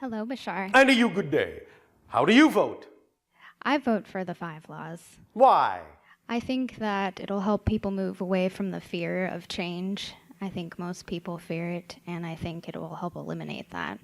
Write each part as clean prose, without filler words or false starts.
Hello, Bashar. And to you, good day. How do you vote? I vote for the 5 laws. Why? I think that it'll help people move away from the fear of change. I think most people fear it, and I think it will help eliminate that.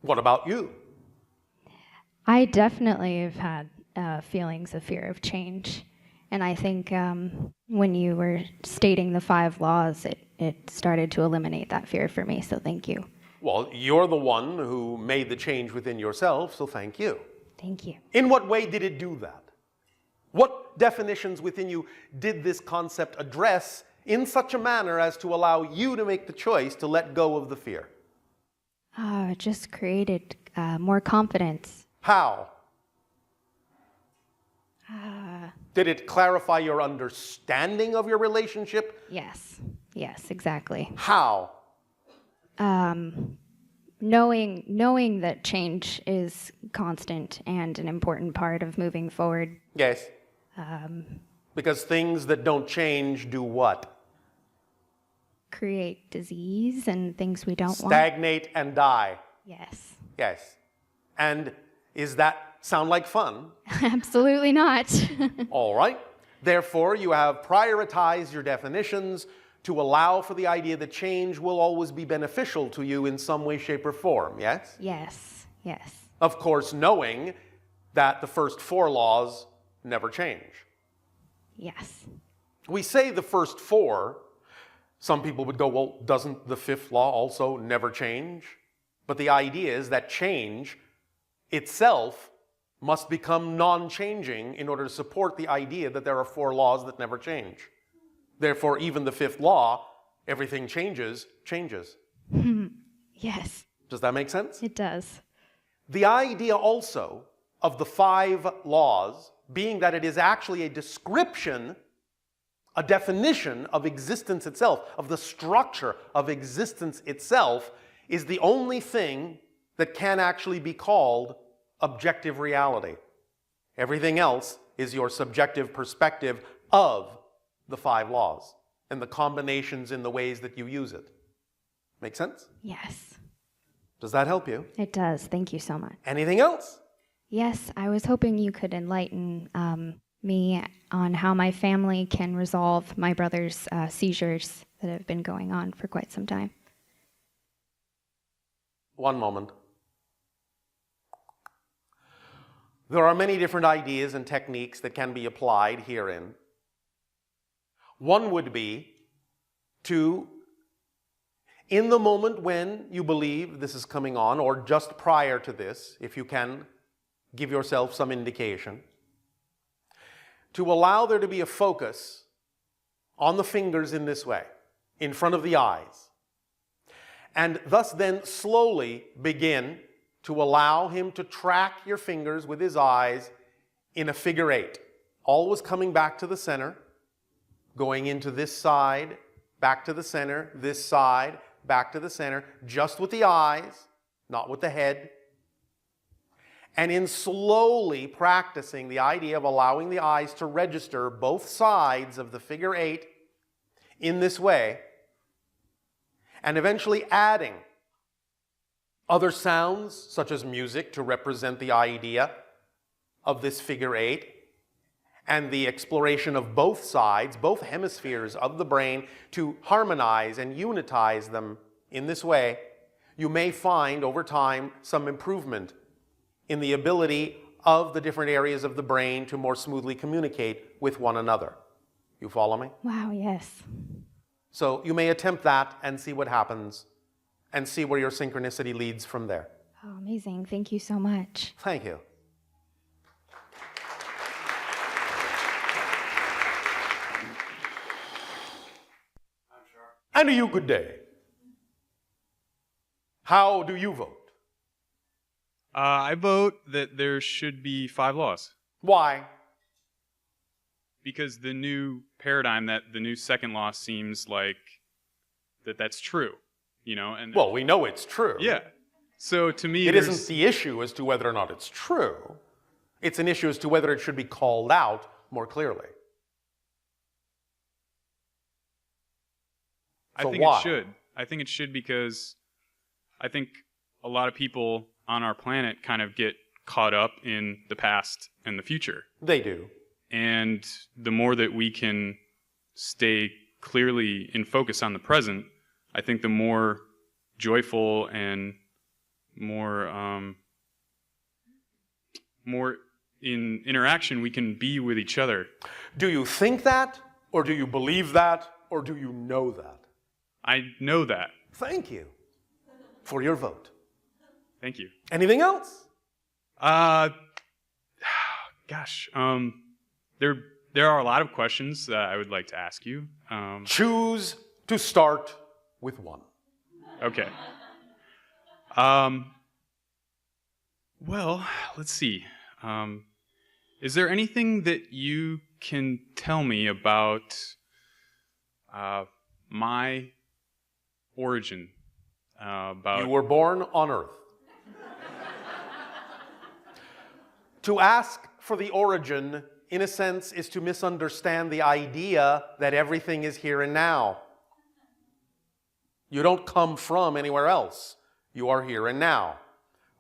What about you? I definitely have had feelings of fear of change. And I think when you were stating the 5 laws, it started to eliminate that fear for me, so thank you. Well, you're the one who made the change within yourself, so thank you. Thank you. In what way did it do that? What definitions within you did this concept address in such a manner as to allow you to make the choice to let go of the fear? It just created more confidence. How? Did it clarify your understanding of your relationship? Yes, exactly. How? Knowing that change is constant and an important part of moving forward. Yes. Because things that don't change do what? Create disease and things we don't want. Stagnate and die. Yes. Yes. And is that sound like fun? Absolutely not. All right. Therefore, you have prioritized your definitions to allow for the idea that change will always be beneficial to you in some way, shape, or form, yes? Yes. Of course, knowing that the first 4 laws never change. Yes. We say the first 4. Some people would go, well, doesn't the 5th law also never change? But the idea is that change itself must become non-changing in order to support the idea that there are 4 laws that never change. Therefore, even the 5th law, everything changes. Yes. Does that make sense? It does. The idea also of the 5 laws being that it is actually a description, a definition of existence itself, of the structure of existence itself, is the only thing that can actually be called objective reality. Everything else is your subjective perspective of the 5 laws and the combinations in the ways that you use it. Make sense? Yes. Does that help you? It does. Thank you so much. Anything else? Yes, I was hoping you could enlighten me on how my family can resolve my brother's seizures that have been going on for quite some time. One moment. There are many different ideas and techniques that can be applied herein. One would be to, in the moment when you believe this is coming on, or just prior to this, if you can give yourself some indication, to allow there to be a focus on the fingers in this way, in front of the eyes, and thus then slowly begin to allow him to track your fingers with his eyes in a figure 8, always coming back to the center, going into this side, back to the center, this side, back to the center, just with the eyes, not with the head. And in slowly practicing the idea of allowing the eyes to register both sides of the figure 8 in this way, and eventually adding other sounds, such as music, to represent the idea of this figure 8, and the exploration of both sides, both hemispheres of the brain, to harmonize and unitize them in this way, you may find over time some improvement in the ability of the different areas of the brain to more smoothly communicate with one another. You follow me? Wow, yes. So you may attempt that and see what happens, and see where your synchronicity leads from there. Oh, amazing. Thank you so much. Thank you. And to you, good day. How do you vote? I vote that there should be 5 laws. Why? Because the new paradigm, that the new second law seems like that's true, you know? And Well, we know it's true. yeah. So to me, It isn't the issue as to whether or not it's true. It's an issue as to whether it should be called out more clearly. I So think why? it should. I think it should because I think a lot of people on our planet kind of get caught up in the past and the future. They do. And the more that we can stay clearly in focus on the present, I think the more joyful and more in interaction we can be with each other. Do you think that, or do you believe that, or do you know that? I know that. Thank you for your vote. Thank you. Anything else? Gosh, there are a lot of questions that I would like to ask you. Choose to start with one. Okay. Well, let's see. Is there anything that you can tell me about my origin? You were born on Earth. To ask for the origin, in a sense, is to misunderstand the idea that everything is here and now. You don't come from anywhere else. You are here and now.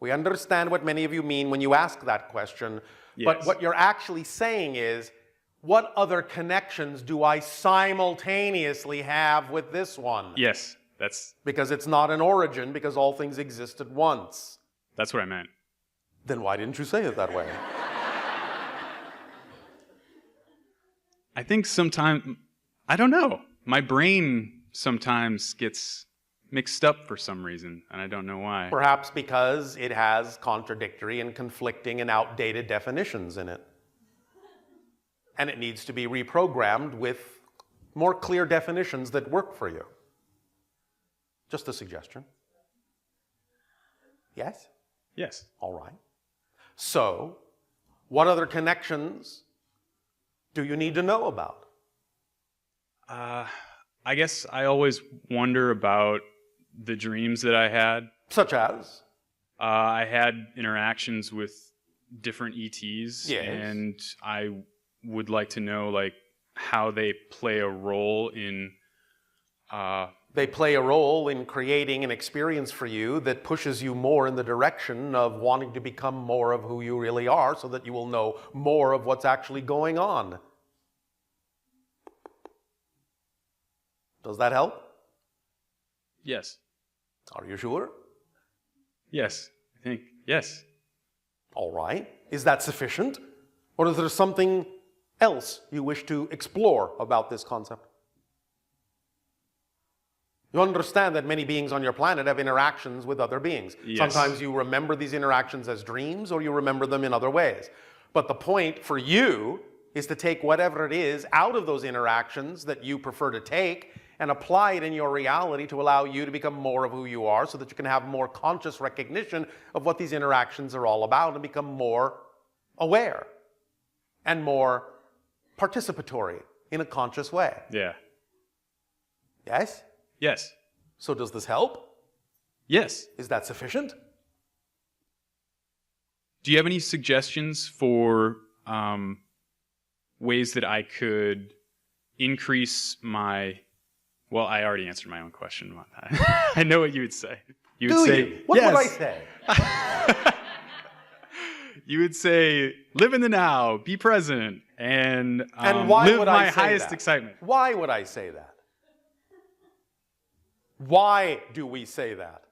We understand what many of you mean when you ask that question, Yes. but what you're actually saying is, what other connections do I simultaneously have with this one? Yes, that's Because it's not an origin, because all things exist at once. what I meant. Then why didn't you say it that way? I think sometimes, I don't know, my brain sometimes gets mixed up for some reason, and I don't know why. Perhaps because it has contradictory and conflicting and outdated definitions in it. And it needs to be reprogrammed with more clear definitions that work for you. Just a suggestion. Yes? Yes. All right. So, what other connections do you need to know about? I guess I always wonder about the dreams that I had. Such as? I had interactions with different ETs, Yes. and I would like to know like how they play a role in They play a role in creating an experience for you that pushes you more in the direction of wanting to become more of who you really are so that you will know more of what's actually going on. Does that help? Yes. Are you sure? Yes. I think yes. All right. Is that sufficient? Or is there something else you wish to explore about this concept? You understand that many beings on your planet have interactions with other beings. Yes. Sometimes you remember these interactions as dreams, or you remember them in other ways. But the point for you is to take whatever it is out of those interactions that you prefer to take and apply it in your reality to allow you to become more of who you are so that you can have more conscious recognition of what these interactions are all about and become more aware and more participatory in a conscious way. Yeah. Yes? Yes. So does this help? Yes. Is that sufficient? Do you have any suggestions for ways that I could increase my... Well, I already answered my own question about that. I know what you would say. You would say, you? What yes. would I say? You would say, live in the now, be present, and why live would my I say highest that? excitement. Why would I say that? Why do we say that?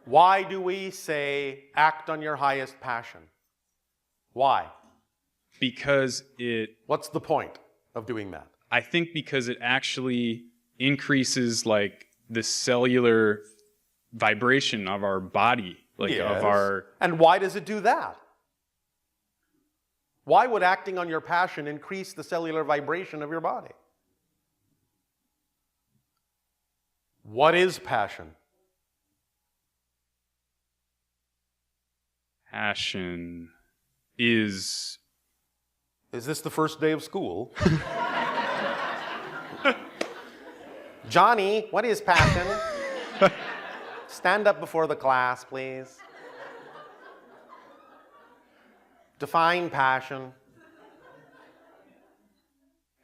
Why do we say act on your highest passion? Why? Because it... What's the point of doing that? I think because it actually increases like the cellular vibration of our body, like Yes. of our... And why does it do that? Why would acting on your passion increase the cellular vibration of your body? What is passion? Passion is... Is this the first day of school? Johnny, what is passion? Stand up before the class, please. Define passion.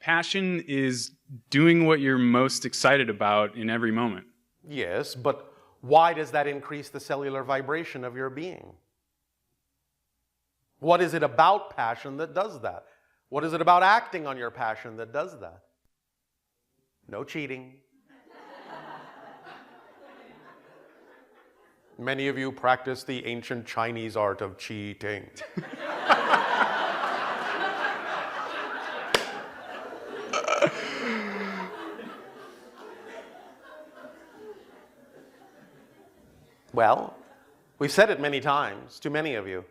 Passion is doing what you're most excited about in every moment. Yes, but why does that increase the cellular vibration of your being? What is it about passion that does that? What is it about acting on your passion that does that? No cheating. Many of you practice the ancient Chinese art of cheating. Well, we've said it many times to many of you.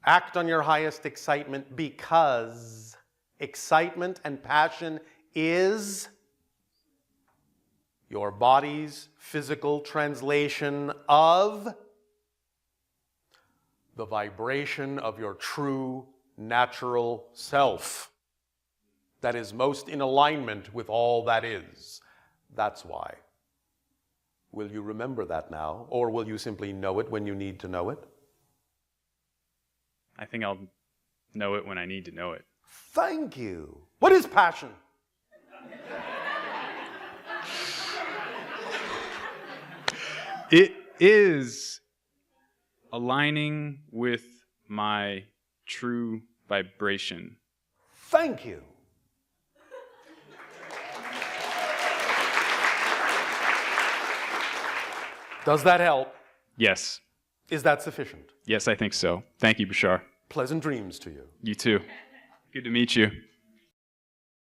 Act on your highest excitement, because excitement and passion is your body's physical translation of the vibration of your true natural self that is most in alignment with all that is. That's why. Will you remember that now, or will you simply know it when you need to know it? I think I'll know it when I need to know it. Thank you. What is passion? It is aligning with my true vibration. Thank you. Does that help? Yes. Is that sufficient? Yes, I think so. Thank you, Bashar. Pleasant dreams to you. You too. Good to meet you.